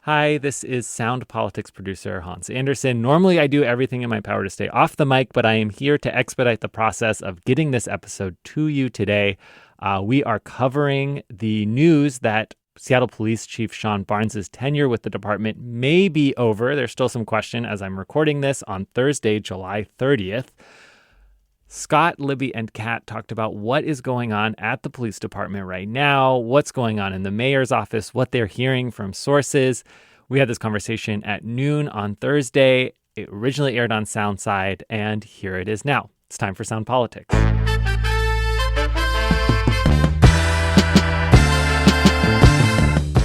Hi, this is Sound Politics producer Hans Anderson. Normally, I do everything in my power to stay off the mic, but I am here to expedite the process of getting this episode to you today. We are covering the news that Seattle Police Chief Shon Barnes' tenure with the department may be over. There's still some question as I'm recording this on Thursday, July 30th. Scott, Libby, and Kat talked about what is going on at the police department right now, what's going on in the mayor's office, what they're hearing from sources. We had this conversation at noon on Thursday. It originally aired on Soundside, and here it is now. It's time for Sound Politics.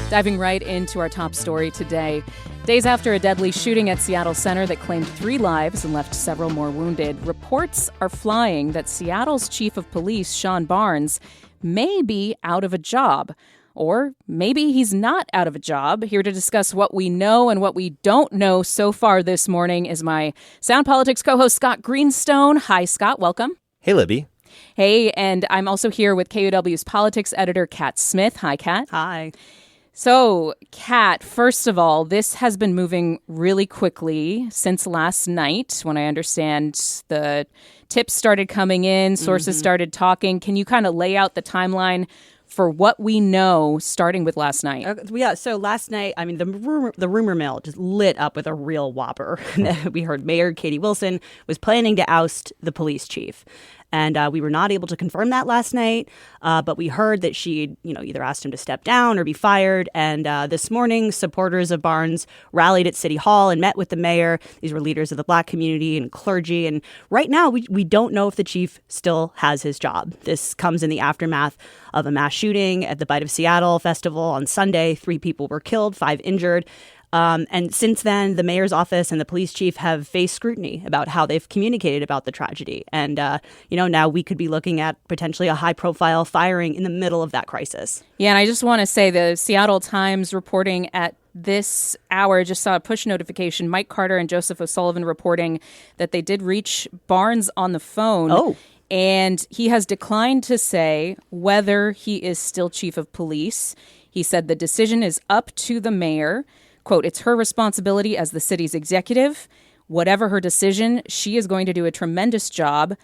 Diving right into our top story today. Days after a deadly shooting at Seattle Center that claimed 3 lives and left several more wounded, reports are flying that Seattle's chief of police, Shon Barnes, may be out of a job. Or maybe he's not out of a job. Here to discuss what we know and what we don't know so far this morning is my Sound Politics co-host, Scott Greenstone. Hi, Scott. Welcome. Hey, Libby. Hey, and I'm also here with KUOW's politics editor, Cat Smith. Hi, Cat. Hi. So, Kat, first of all, this has been moving really quickly since last night when I understand the tips started coming in, sources started talking. Can you kind of lay out the timeline for what we know starting with last night? Yeah, so last night, I mean, the rumor mill just lit up with a real whopper. We heard Mayor Katie Wilson was planning to oust the police chief. And we were not able to confirm that last night, but we heard that she, either asked him to step down or be fired. And this morning, supporters of Barnes rallied at City Hall and met with the mayor. These were leaders of the Black community and clergy. And right now, we don't know if the chief still has his job. This comes in the aftermath of a mass shooting at the Bite of Seattle festival on Sunday. 3 people were killed, 5 injured. And since then, the mayor's office and the police chief have faced scrutiny about how they've communicated about the tragedy. And, now we could be looking at potentially a high-profile firing in the middle of that crisis. Yeah, and I just want to say the Seattle Times reporting at this hour just saw a push notification. Mike Carter and Joseph O'Sullivan reporting that they did reach Barnes on the phone. Oh. And he has declined to say whether he is still chief of police. He said the decision is up to the mayor. Quote, it's her responsibility as the city's executive. Whatever her decision, she is going to do a tremendous job.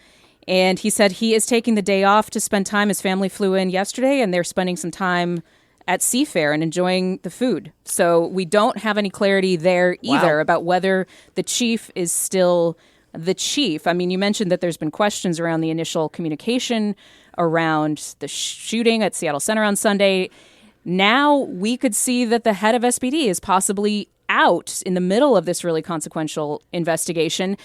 And he said he is taking the day off to spend time. His family flew in yesterday, and they're spending some time at Seafair and enjoying the food. So we don't have any clarity there either about whether the chief is still the chief. I mean, you mentioned that there's been questions around the initial communication around the shooting at Seattle Center on Sunday. Now we could see that the head of SPD is possibly out in the middle of this really consequential investigation.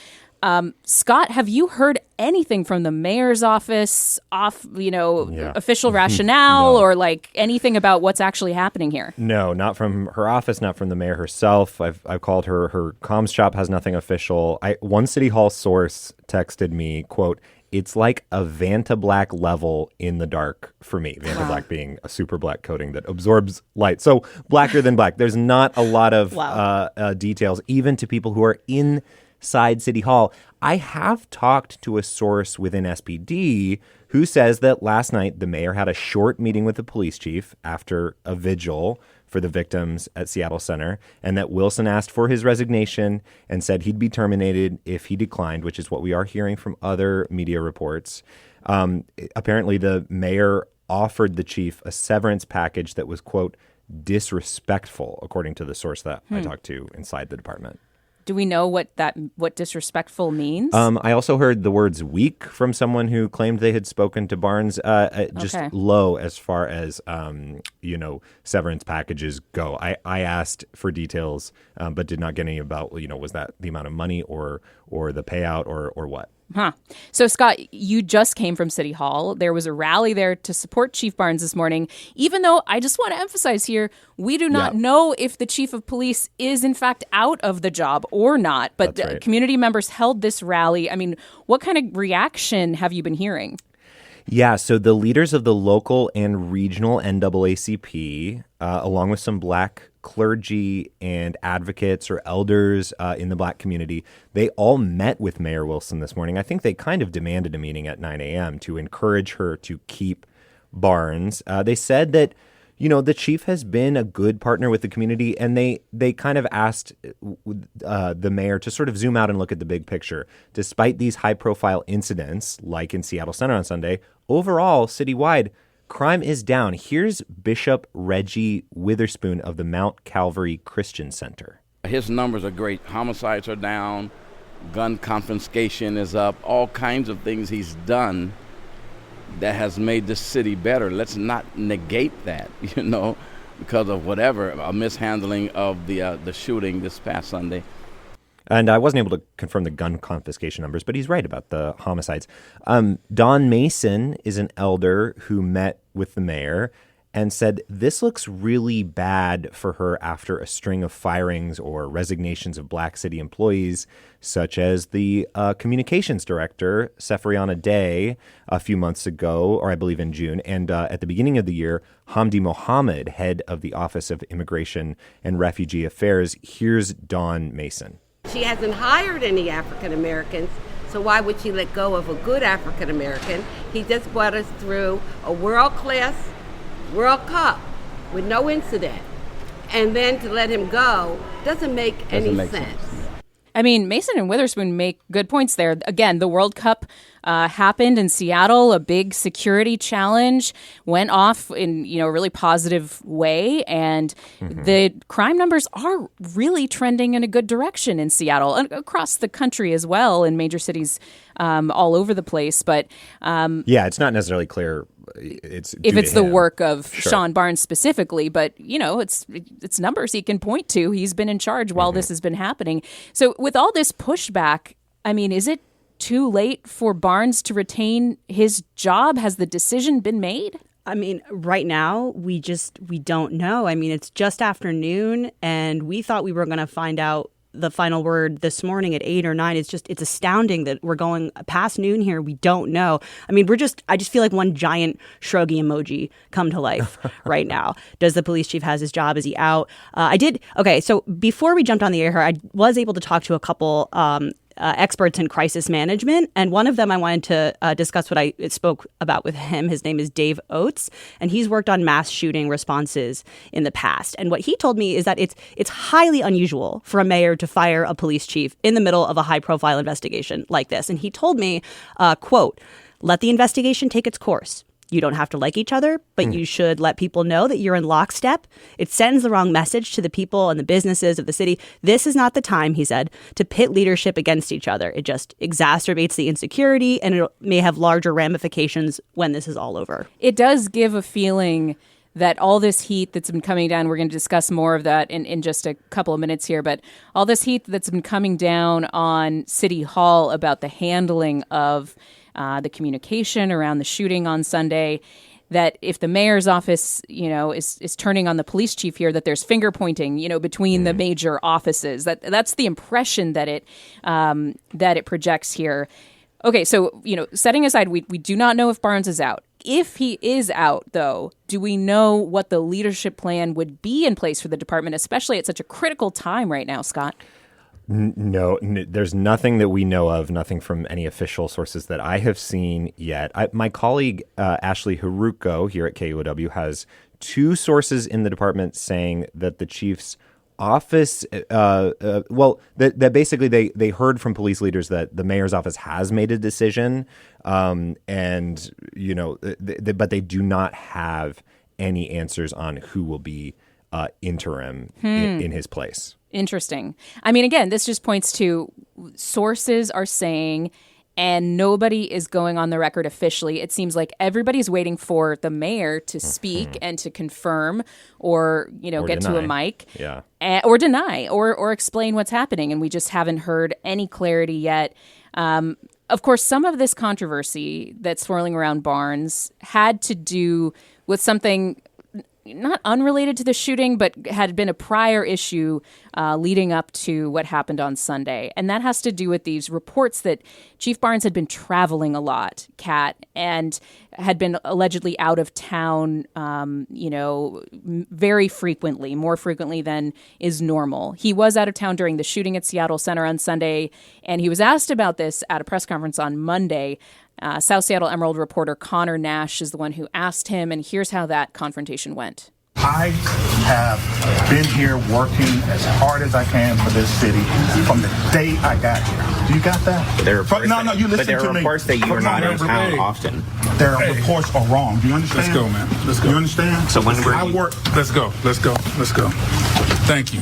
Scott, have you heard anything from the mayor's office official rationale No. or like anything about what's actually happening here? No, not from her office, not from the mayor herself. I've called her. Her comms shop has nothing official. One City Hall source texted me, quote, it's like a Vanta Black level in the dark for me. Vanta Black being a super black coating that absorbs light. So blacker than black. There's not a lot of details, even to people who are inside City Hall. I have talked to a source within SPD who says that last night the mayor had a short meeting with the police chief after a vigil for the victims at Seattle Center, and that Wilson asked for his resignation and said he'd be terminated if he declined, which is what we are hearing from other media reports. Apparently, the mayor offered the chief a severance package that was, quote, disrespectful, according to the source that I talked to inside the department. Do we know what disrespectful means? I also heard the words weak from someone who claimed they had spoken to Barnes, just low as far as, severance packages go. I asked for details, but did not get any about, was that the amount of money or the payout or what? Huh. So, Scott, you just came from City Hall. There was a rally there to support Chief Barnes this morning, even though I just want to emphasize here, we do not know if the chief of police is, in fact, out of the job or not. But right. Community members held this rally. I mean, what kind of reaction have you been hearing? Yeah, so the leaders of the local and regional NAACP, along with some Black clergy and advocates or elders in the Black community, they all met with Mayor Wilson this morning. I think they kind of demanded a meeting at 9 a.m. to encourage her to keep Barnes. They said that the chief has been a good partner with the community, and they kind of asked the mayor to sort of zoom out and look at the big picture. Despite these high-profile incidents, like in Seattle Center on Sunday, overall, citywide, crime is down. Here's Bishop Reggie Witherspoon of the Mount Calvary Christian Center. His numbers are great. Homicides are down. Gun confiscation is up. All kinds of things he's done that has made this city better. Let's not negate that, because of whatever, a mishandling of the shooting this past Sunday. And I wasn't able to confirm the gun confiscation numbers, but he's right about the homicides. Dawn Mason is an elder who met with the mayor and said this looks really bad for her after a string of firings or resignations of Black City employees, such as the communications director, Seferiana Day, a few months ago, or I believe in June, and at the beginning of the year, Hamdi Mohammed, head of the Office of Immigration and Refugee Affairs. Here's Dawn Mason. She hasn't hired any African Americans, so why would she let go of a good African American? He just brought us through a world-class World Cup with no incident. And then to let him go doesn't make any sense. I mean, Mason and Witherspoon make good points there. Again, the World Cup happened in Seattle. A big security challenge went off in a really positive way, and the crime numbers are really trending in a good direction in Seattle and across the country as well, in major cities all over the place. But it's not necessarily clear. If it's the work of Shon Barnes specifically, but it's numbers he can point to. He's been in charge while this has been happening. So with all this pushback, I mean, is it too late for Barnes to retain his job? Has the decision been made? I mean, right now, we don't know. I mean, it's just afternoon, and we thought we were going to find out the final word this morning at 8 or 9. It's astounding that we're going past noon here. We don't know. I mean, I just feel like one giant shruggy emoji come to life right now. Does the police chief has his job? Is he out? So before we jumped on the air here, I was able to talk to a couple experts in crisis management. And one of them I wanted to discuss what I spoke about with him. His name is Dave Oates, and he's worked on mass shooting responses in the past. And what he told me is that it's highly unusual for a mayor to fire a police chief in the middle of a high-profile investigation like this. And he told me, quote, "Let the investigation take its course. You don't have to like each other, but you should let people know that you're in lockstep. It sends the wrong message to the people and the businesses of the city. This is not the time," he said, "to pit leadership against each other. It just exacerbates the insecurity, and it may have larger ramifications when this is all over." It does give a feeling that all this heat that's been coming down, we're going to discuss more of that in just a couple of minutes here, but all this heat that's been coming down on City Hall about the handling of the communication around the shooting on Sunday, that if the mayor's office, is turning on the police chief here, that there's finger pointing, between the major offices. That's the impression that it projects here. Okay, so, setting aside, we do not know if Barnes is out. If he is out, though, do we know what the leadership plan would be in place for the department, especially at such a critical time right now, Scott? No, there's nothing that we know of, nothing from any official sources that I have seen yet. My colleague, Ashley Haruko, here at KUOW, has two sources in the department saying that the chief's office, that basically they heard from police leaders that the mayor's office has made a decision, but they do not have any answers on who will be interim in his place. Interesting. I mean, again, this just points to sources are saying, and nobody is going on the record officially. It seems like everybody's waiting for the mayor to speak and to confirm or get deny. to a mic. Yeah. Or deny or explain what's happening. And we just haven't heard any clarity yet. Of course, some of this controversy that's swirling around Barnes had to do with something not unrelated to the shooting, but had been a prior issue leading up to what happened on Sunday. And that has to do with these reports that Chief Barnes had been traveling a lot, Kat, and had been allegedly out of town, very frequently, more frequently than is normal. He was out of town during the shooting at Seattle Center on Sunday, and he was asked about this at a press conference on Monday. South Seattle Emerald reporter Connor Nash is the one who asked him, and here's how that confrontation went. I have been here working as hard as I can for this city from the day I got here. You got that? There are reports no, you listen to me. But there are reports that you are not in town often. Their reports are wrong. Do you understand? Let's go, man. Let's go. You understand? So when were I you... work. Let's go. Thank you.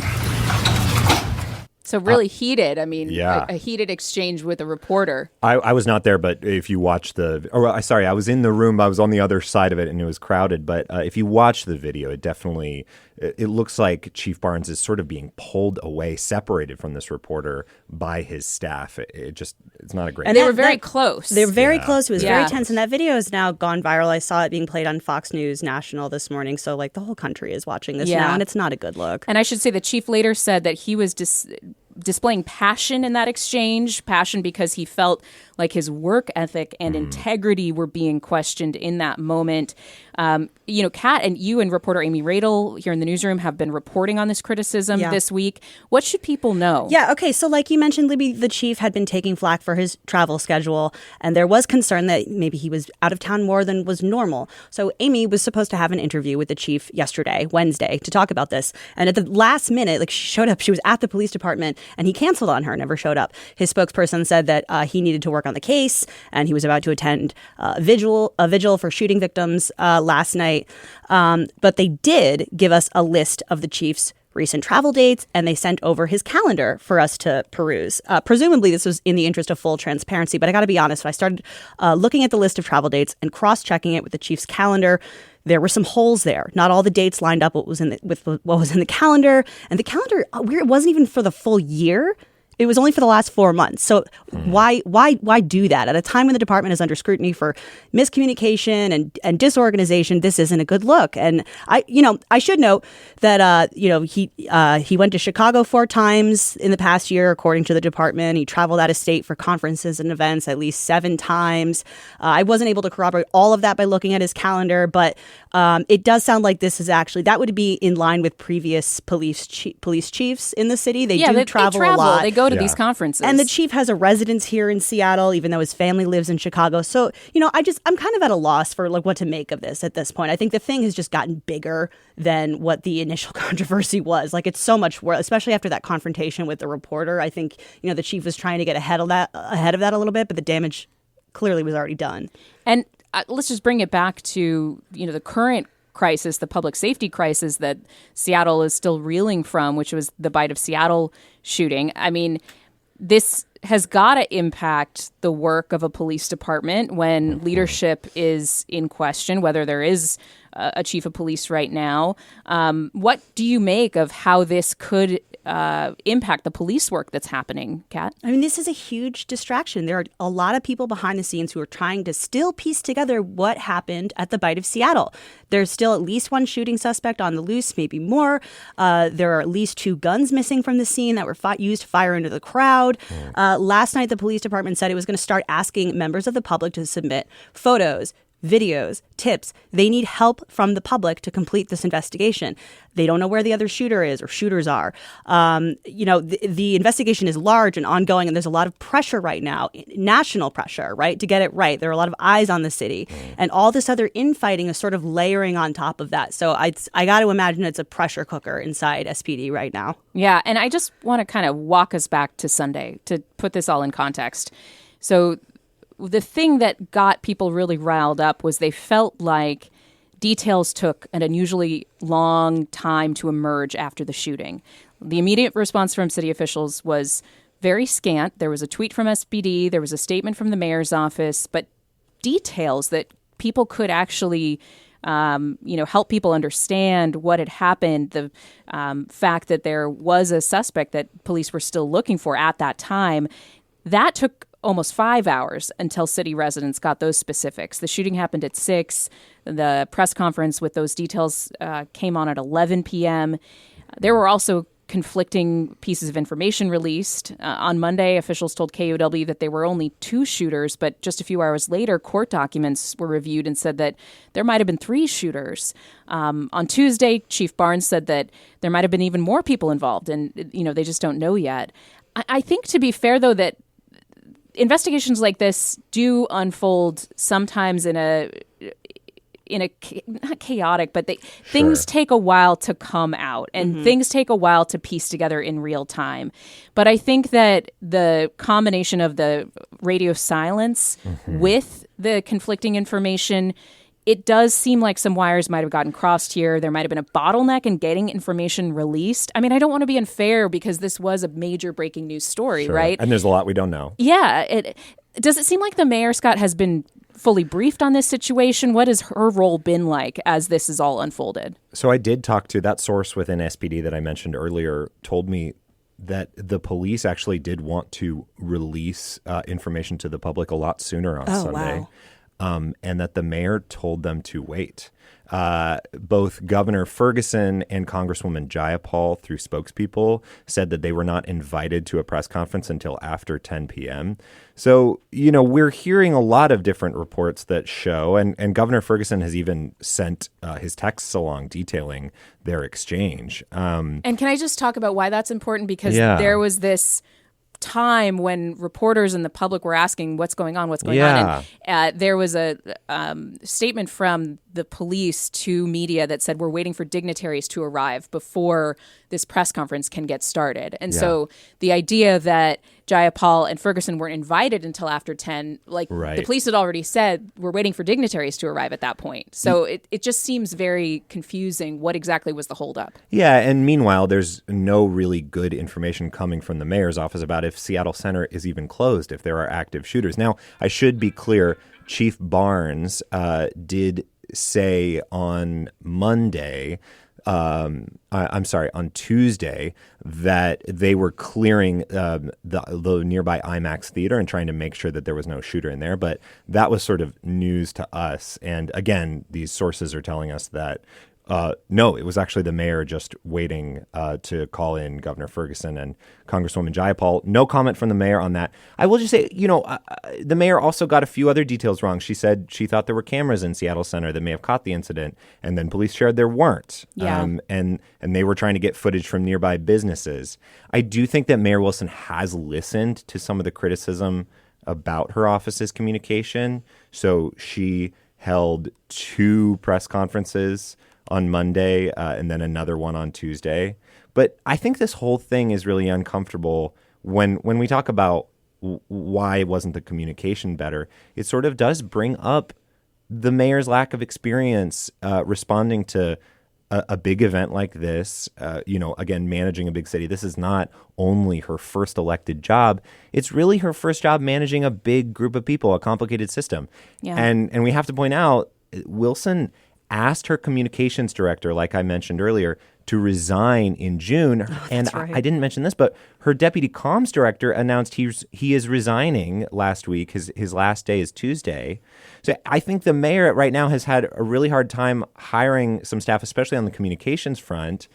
So really heated. I mean, yeah. a heated exchange with a reporter. I was not there, but if you watch I was in the room. I was on the other side of it, and it was crowded. But if you watch the video, it looks like Chief Barnes is sort of being pulled away, separated from this reporter by his staff. It's not a great. And they were very close. They were very close. It was very tense, and that video has now gone viral. I saw it being played on Fox News National this morning. So like the whole country is watching this now, and it's not a good look. And I should say the chief later said that he was displaying passion in that exchange, passion because he felt like his work ethic and integrity were being questioned in that moment. Kat, and you and reporter Amy Radel here in the newsroom have been reporting on this criticism this week. What should people know? Yeah, okay, so like you mentioned, Libby, the chief had been taking flack for his travel schedule, and there was concern that maybe he was out of town more than was normal. So Amy was supposed to have an interview with the chief yesterday, Wednesday, to talk about this. And at the last minute, she showed up, she was at the police department, and he canceled on her, never showed up. His spokesperson said that he needed to work on the case, and he was about to attend a vigil for shooting victims last night. But they did give us a list of the chief's recent travel dates, and they sent over his calendar for us to peruse. Presumably, this was in the interest of full transparency, but I got to be honest, when I started looking at the list of travel dates and cross-checking it with the chief's calendar, there were some holes there. Not all the dates lined up with what was in the calendar. And the calendar, it wasn't even for the full year. It was only for the last 4 months. So why do that? At a time when the department is under scrutiny for miscommunication and disorganization, this isn't a good look. And I should note that he went to Chicago 4 times in the past year, according to the department. He traveled out of state for conferences and events at least 7 times. I wasn't able to corroborate all of that by looking at his calendar, but it does sound like this is actually, that would be in line with previous police chiefs in the city. They travel a lot. They go to these conferences. And the chief has a residence here in Seattle, even though his family lives in Chicago. So, I'm kind of at a loss for what to make of this at this point. I think the thing has just gotten bigger than what the initial controversy was. It's so much worse, especially after that confrontation with the reporter. I think, the chief was trying to get ahead of that a little bit, but the damage clearly was already done. And let's just bring it back to, the current crisis, the public safety crisis that Seattle is still reeling from, which was the Bite of Seattle shooting. I mean, this has got to impact the work of a police department when leadership is in question, whether there is a chief of police right now. What do you make of how this could impact the police work that's happening, Kat? I mean, this is a huge distraction. There are a lot of people behind the scenes who are trying to still piece together what happened at the Bite of Seattle. There's still at least 1 shooting suspect on the loose, maybe more. There are at least 2 guns missing from the scene that were used to fire into the crowd. Last night, the police department said it was going to start asking members of the public to submit photos, videos, tips. They need help from the public to complete this investigation. They don't know where the other shooter is or shooters are. The investigation is large and ongoing, and there's a lot of pressure right now, national pressure, right, to get it right. There are a lot of eyes on the city, and all this other infighting is sort of layering on top of that. So I got to imagine it's a pressure cooker inside SPD right now. Yeah, and I just want to kind of walk us back to Sunday to put this all in context. So the thing that got people really riled up was they felt like details took an unusually long time to emerge after the shooting. The immediate response from city officials was very scant. There was a tweet from SPD, there was a statement from the mayor's office, but details that people could actually help people understand what had happened, the fact that there was a suspect that police were still looking for at that time, that took almost 5 hours until city residents got those specifics. The shooting happened at 6. The press conference with those details came on at 11 p.m. There were also conflicting pieces of information released. On Monday, officials told KUOW that there were only 2 shooters, but just a few hours later, court documents were reviewed and said that there might have been 3 shooters. On Tuesday, Chief Barnes said that there might have been even more people involved, and they just don't know yet. I think, to be fair, though, that investigations like this do unfold sometimes in in a not chaotic, but things take a while to come out, and things take a while to piece together in real time. But I think that the combination of the radio silence with the conflicting information, it does seem like some wires might have gotten crossed here. There might have been a bottleneck in getting information released. I mean, I don't want to be unfair because this was a major breaking news story, right? And there's a lot we don't know. Yeah. Does it seem like the mayor, Scott, has been fully briefed on this situation? What has her role been like as this is all unfolded? So I did talk to that source within SPD that I mentioned earlier, told me that the police actually did want to release information to the public a lot sooner on Sunday. Wow. And that the mayor told them to wait. Both Governor Ferguson and Congresswoman Jayapal, through spokespeople, said that they were not invited to a press conference until after 10 p.m. So, we're hearing a lot of different reports that show, and Governor Ferguson has even sent his texts along detailing their exchange. And can I just talk about why that's important? Because there was this time when reporters and the public were asking what's going on. And there was a statement from the police to media that said, we're waiting for dignitaries to arrive before this press conference can get started. And so the idea that Jayapal and Ferguson weren't invited until after 10, the police had already said, we're waiting for dignitaries to arrive at that point. So it just seems very confusing what exactly was the holdup. Yeah, and meanwhile, there's no really good information coming from the mayor's office about if Seattle Center is even closed, if there are active shooters. Now, I should be clear, Chief Barnes did say on Monday, on Tuesday, that they were clearing the nearby IMAX theater and trying to make sure that there was no shooter in there. But that was sort of news to us. And again, these sources are telling us that no, it was actually the mayor just waiting to call in Governor Ferguson and Congresswoman Jayapal. No comment from the mayor on that. I will just say, the mayor also got a few other details wrong. She said she thought there were cameras in Seattle Center that may have caught the incident, and then police shared there weren't. Yeah. And they were trying to get footage from nearby businesses. I do think that Mayor Wilson has listened to some of the criticism about her office's communication. So she held 2 press conferences on Monday and then another one on Tuesday. But I think this whole thing is really uncomfortable when we talk about why wasn't the communication better. It sort of does bring up the mayor's lack of experience responding to a big event like this. Again, managing a big city. This is not only her first elected job. It's really her first job managing a big group of people, a complicated system. Yeah. And we have to point out, Wilson asked her communications director, like I mentioned earlier, to resign in June. And I didn't mention this, but her deputy comms director announced he is resigning last week. His last day is Tuesday. So I think the mayor right now has had a really hard time hiring some staff, especially on the communications front.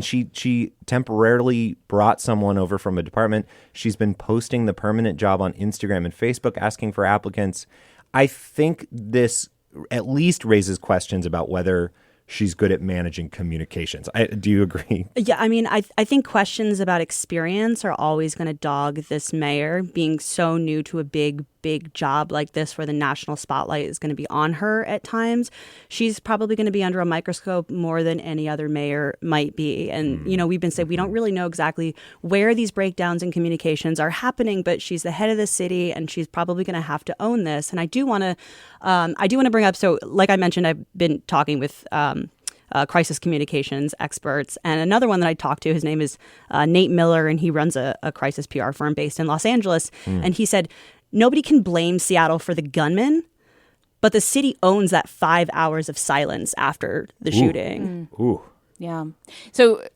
She temporarily brought someone over from a department. She's been posting the permanent job on Instagram and Facebook asking for applicants. I think this at least raises questions about whether she's good at managing communications. Do you agree? Yeah, I think questions about experience are always going to dog this mayor, being so new to a big job like this where the national spotlight is going to be on her at times. She's probably going to be under a microscope more than any other mayor might be. And, we've been saying we don't really know exactly where these breakdowns in communications are happening, but she's the head of the city and she's probably going to have to own this. And I do want to bring up, so like I mentioned, I've been talking with crisis communications experts. And another one that I talked to, his name is Nate Miller, and he runs a crisis PR firm based in Los Angeles. And he said, nobody can blame Seattle for the gunman, but the city owns that 5 hours of silence after the shooting. Ooh. Yeah. So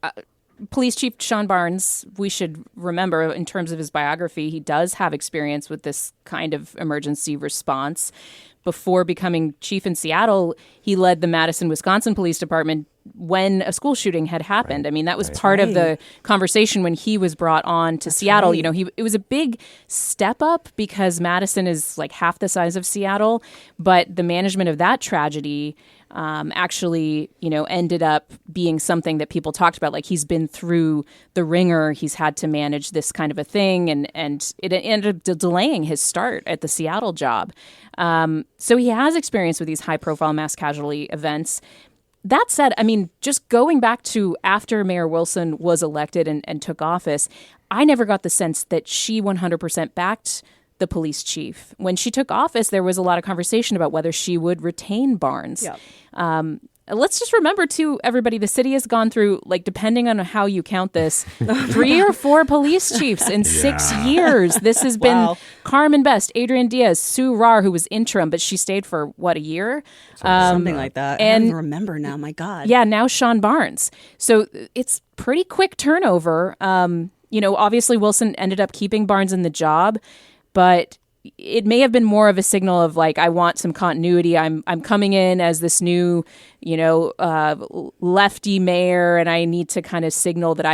Police Chief Shon Barnes, we should remember in terms of his biography, he does have experience with this kind of emergency response. Before becoming chief in Seattle, he led the Madison, Wisconsin Police Department when a school shooting had happened. Right. That was part of the conversation when he was brought on to Seattle. Right. It was a big step up because Madison is like half the size of Seattle, but the management of that tragedy actually, ended up being something that people talked about. Like, he's been through the ringer. He's had to manage this kind of a thing, and it ended up delaying his start at the Seattle job. So he has experience with these high-profile mass casualty events. That said, I mean, just going back to after Mayor Wilson was elected and took office, I never got the sense that she 100% backed the police chief. When she took office, there was a lot of conversation about whether she would retain Barnes. Yep. Let's just remember, too, everybody, the city has gone through, like, depending on how you count this, 3 or 4 police chiefs in 6 years. This has been Carmen Best, Adrian Diaz, Sue Rahr, who was interim, but she stayed for, what, a year? Something like that. And I don't remember now, my God. Yeah, now Shon Barnes. So it's pretty quick turnover. Obviously Wilson ended up keeping Barnes in the job, but it may have been more of a signal of, like, I want some continuity. I'm coming in as this new, lefty mayor, and I need to kind of signal that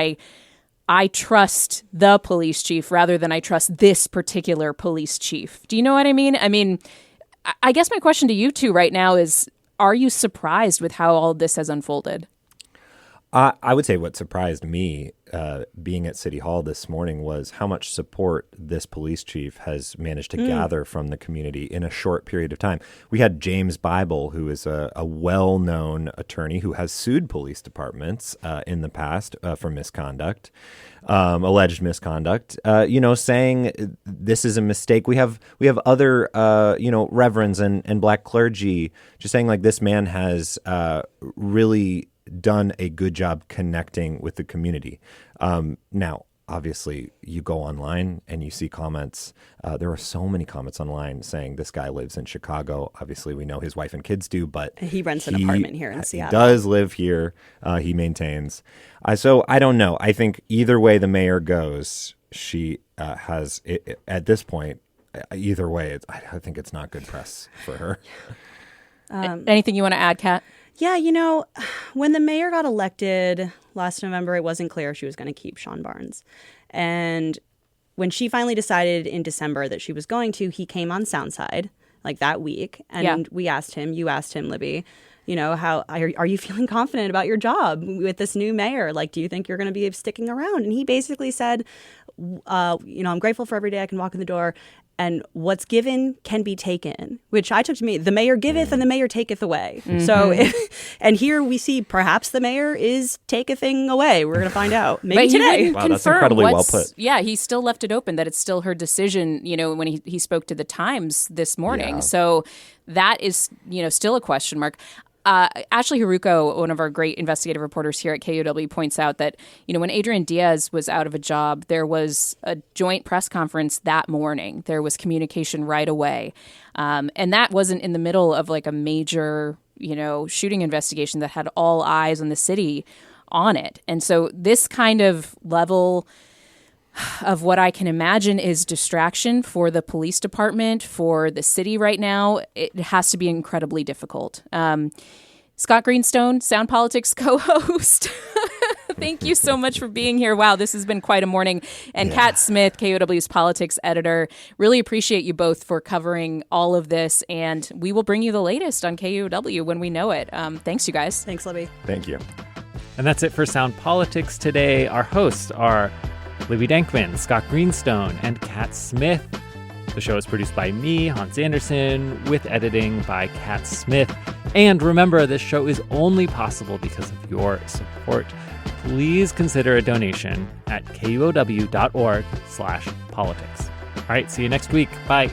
I trust the police chief rather than I trust this particular police chief. Do you know what I mean? I mean, I guess my question to you two right now is, are you surprised with how all this has unfolded? I would say what surprised me being at City Hall this morning was how much support this police chief has managed to gather from the community in a short period of time. We had James Bible, who is a well-known attorney who has sued police departments in the past for misconduct, alleged misconduct, saying this is a mistake. We have other, reverends and black clergy just saying, like, this man has really done a good job connecting with the community. Now, obviously, you go online and you see comments. There are so many comments online saying this guy lives in Chicago. Obviously, we know his wife and kids do, but he rents an apartment here in Seattle. He does live here. He maintains. So I don't know. I think either way the mayor goes, she has, at this point, either way, I think it's not good press for her. Anything you want to add, Kat? Yeah, when the mayor got elected last November, it wasn't clear she was going to keep Shon Barnes. And when she finally decided in December that she was going to, he came on Soundside, like, that week. And you asked him, Libby, how are you feeling confident about your job with this new mayor? Like, do you think you're going to be sticking around? And he basically said, I'm grateful for every day I can walk in the door. And what's given can be taken, which I took to mean the mayor giveth and the mayor taketh away. Mm-hmm. So, and here we see perhaps the mayor is takething away. We're going to find out maybe today. Wow, that's incredibly well put. Yeah, he still left it open that it's still her decision, when he spoke to the Times this morning. Yeah. So that is, still a question mark. Ashley Haruko, one of our great investigative reporters here at KUOW, points out that, when Adrian Diaz was out of a job, there was a joint press conference that morning. There was communication right away. And that wasn't in the middle of, like, a major, shooting investigation that had all eyes on the city on it. And so this kind of level of what I can imagine is distraction for the police department, for the city right now, it has to be incredibly difficult. Scott Greenstone, Sound Politics co-host. Thank you so much for being here. Wow, this has been quite a morning. And Kat Smith, KUOW's politics editor. Really appreciate you both for covering all of this. And we will bring you the latest on KUOW when we know it. Thanks, you guys. Thanks, Libby. Thank you. And that's it for Sound Politics today. Our hosts are Libby Denkmann, Scott Greenstone, and Kat Smith. The show is produced by me, Hans Anderson, with editing by Kat Smith. And remember, this show is only possible because of your support. Please consider a donation at kuow.org/politics. All right, see you next week. Bye.